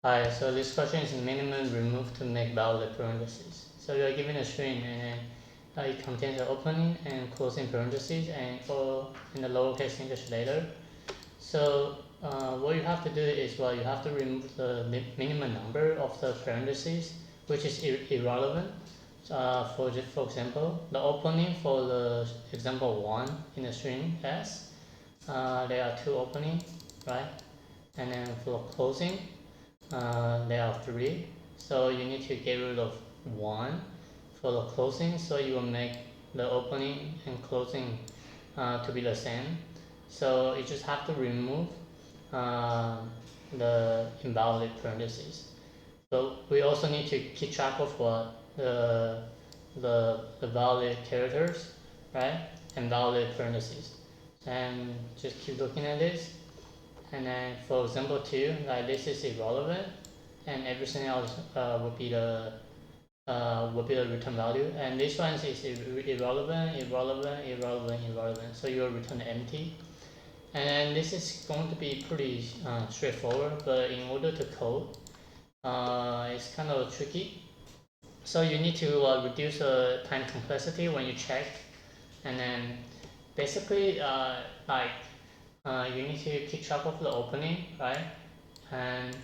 Alright, so this question is minimum remove to make valid parentheses. So you are given a string and then it contains an opening and closing parentheses and in the lowercase English letter. So what you have to do is, well, you have to remove the minimum number of the parentheses, which is irrelevant. For example, the opening for the example 1 in the string S, there are 2 openings, right? And then for closing, there are 3. So you need to get rid of 1 for the closing, so you will make the opening and closing to be the same. So you just have to remove the invalid parentheses. But we also need to keep track of what the valid characters, right, and valid parentheses. And just keep looking at this. And then for example 2, like this is irrelevant, and everything else would be the return value. And this one is irrelevant. So you will return empty. And this is going to be pretty straightforward, but in order to code, it's kind of tricky. So you need to reduce the time complexity when you check, and then basically you need to keep track of the opening, right? And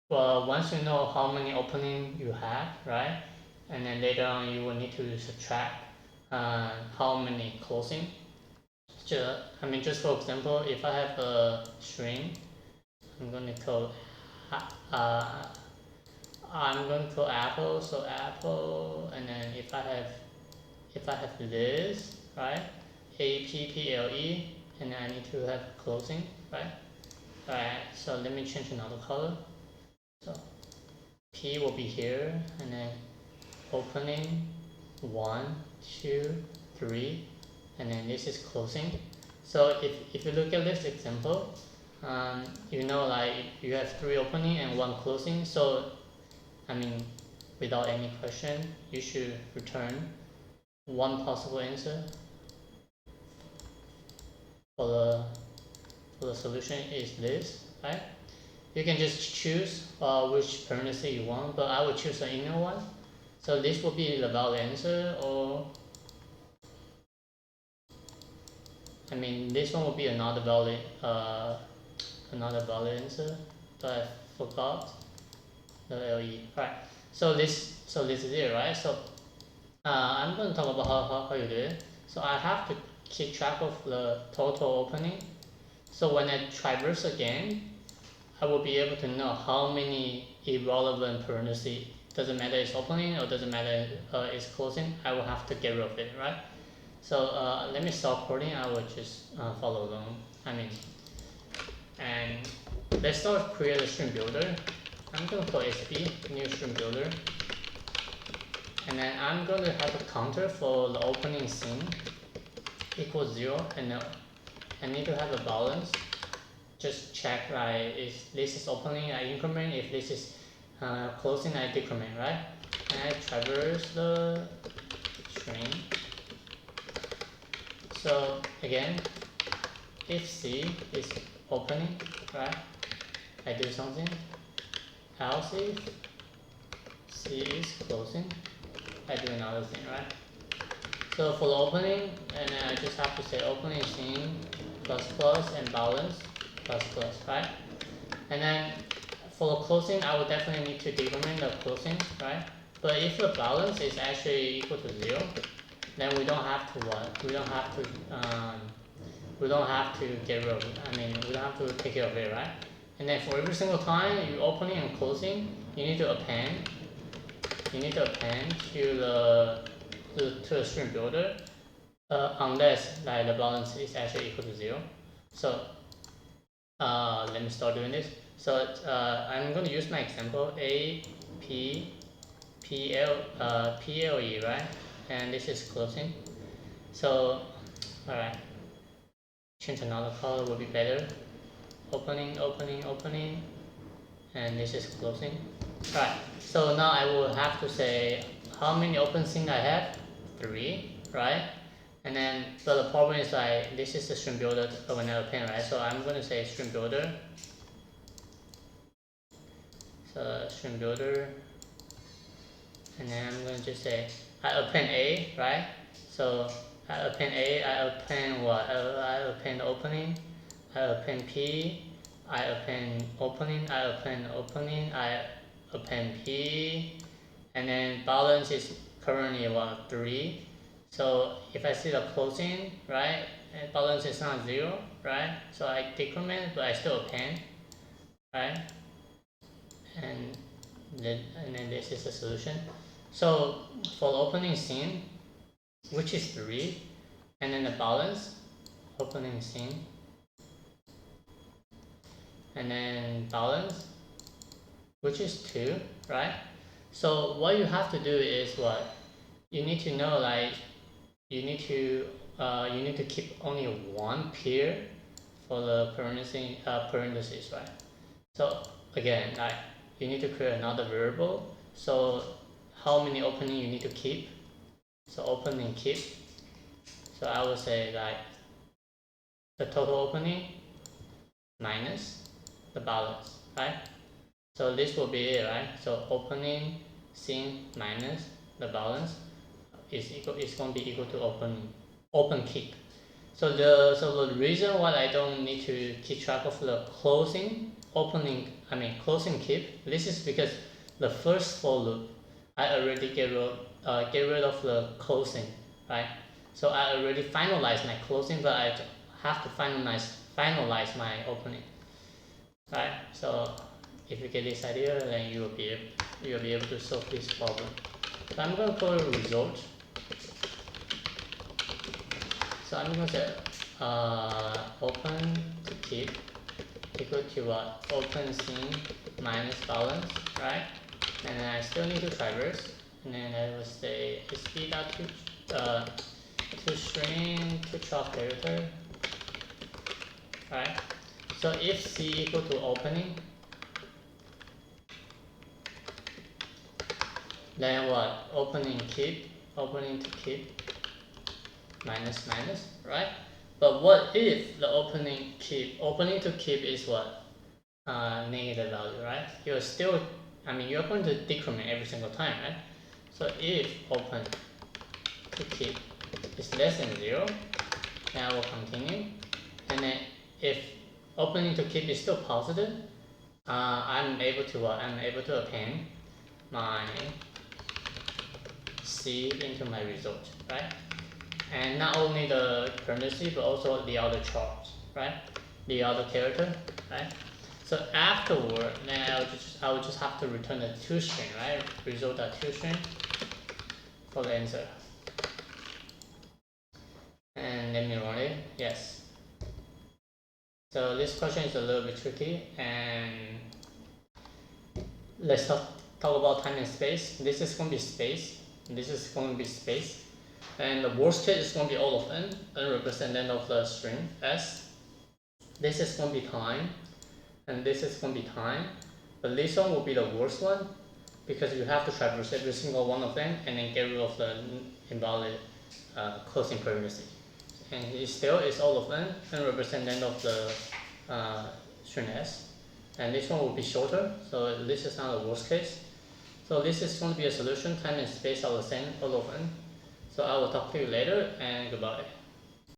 once you know how many openings you have, right, and then later on you will need to subtract how many closing. Just for example, if I have a string, I'm going to call apple, so apple, and then if I have this, right, apple, and then I need to have closing, right? Alright, so let me change another color. So P will be here, and then opening 1, 2, 3, and then this is closing. So if you look at this example, you know, like you have 3 opening and 1 closing. So without any question, you should return one possible answer for the solution is this, right? You can just choose which parenthesis you want, but I will choose the inner one. So this will be the valid answer, or this one will be another valid answer, but I forgot the LE. Right. So this is it, right? So I'm going to talk about how you do it. So I have to keep track of the total opening. So when I traverse again, I will be able to know how many irrelevant parentheses. Doesn't matter it's opening or doesn't matter it's closing. I will have to get rid of it, right? So let me stop recording. I will just follow along. And let's start create a string builder. I'm going to call SB new string builder, and then I'm going to have a counter for the opening scene equals 0, and I need to have a balance. Just check, right, if this is opening, I increment, if this is closing, I decrement, right? And I traverse the string. So again, if C is opening, right, I do something. Else if C is closing, I do another thing, right? So for the opening, and then I just have to say opening scene plus and balance plus, right? And then for the closing, I will definitely need to decrement the closing, right? But if the balance is actually equal to 0, then we don't have to we don't have to get rid of it. We don't have to take care of it, right? And then for every single time you opening and closing, you need to append to the string builder, unless like the balance is actually equal to 0. So let me start doing this. So I'm going to use my example PLE, right? And this is closing. So alright, change another color will be better. Opening, and this is closing. Alright, so now I will have to say how many open scene I have. 3, right? And then, but the problem is like this is the string builder when I append, right? So I'm going to say string builder So StringBuilder, and then I'm going to just say I append A, right? So I append A, I append what? I append opening, I append P, I append opening, I append opening, I append P, and then balance is currently what, 3. So if I see the closing, right, and balance is not 0, right? So I decrement, but I still append, right? And then this is the solution. So for the opening scene, which is 3, and then the balance, opening scene, and then balance, which is 2, right? So what you have to do is what? You need to know, like, you need to keep only one pair for the parentheses, right? So again, like, you need to create another variable. So how many opening you need to keep? So opening keep. So I would say like the total opening minus the balance, right? So this will be it, right? So opening scene minus the balance is going to be equal to open keep. So the reason why I don't need to keep track of the closing keep, this is because the first for loop I already get rid of the closing, right? So I already finalized my closing, but I have to finalize my opening, right? So if you get this idea, then you'll be able to solve this problem. So I'm going to call it result. So I'm going to say open to keep equal to what? Open scene minus balance, right? And then I still need to traverse, and then I will say to string to chop character, right? So if C equal to opening, then what? Opening to keep minus, right? But what if the opening to keep is what? Negative value, right? You're still, you're going to decrement every single time, right? So if open to keep is less than 0, then I will continue. And then if opening to keep is still positive, I'm able to append my C into my result, right? And not only the parentheses, but also the other charts, right? The other character, right? So afterward, then I will just have to return the toString, right? Result.toString for the answer. And let me run it. Yes. So this question is a little bit tricky, and let's talk about time and space. This is going to be space. This is going to be space. And the worst case is going to be all of n representative of the string s. This is going to be time, and this is going to be time. But this one will be the worst one, because you have to traverse every single one of them and then get rid of the invalid closing parentheses. And it still is all of n representative of the string s. And this one will be shorter, so this is not the worst case. So this is going to be a solution. Time and space are the same, all of n. So I will talk to you later, and goodbye.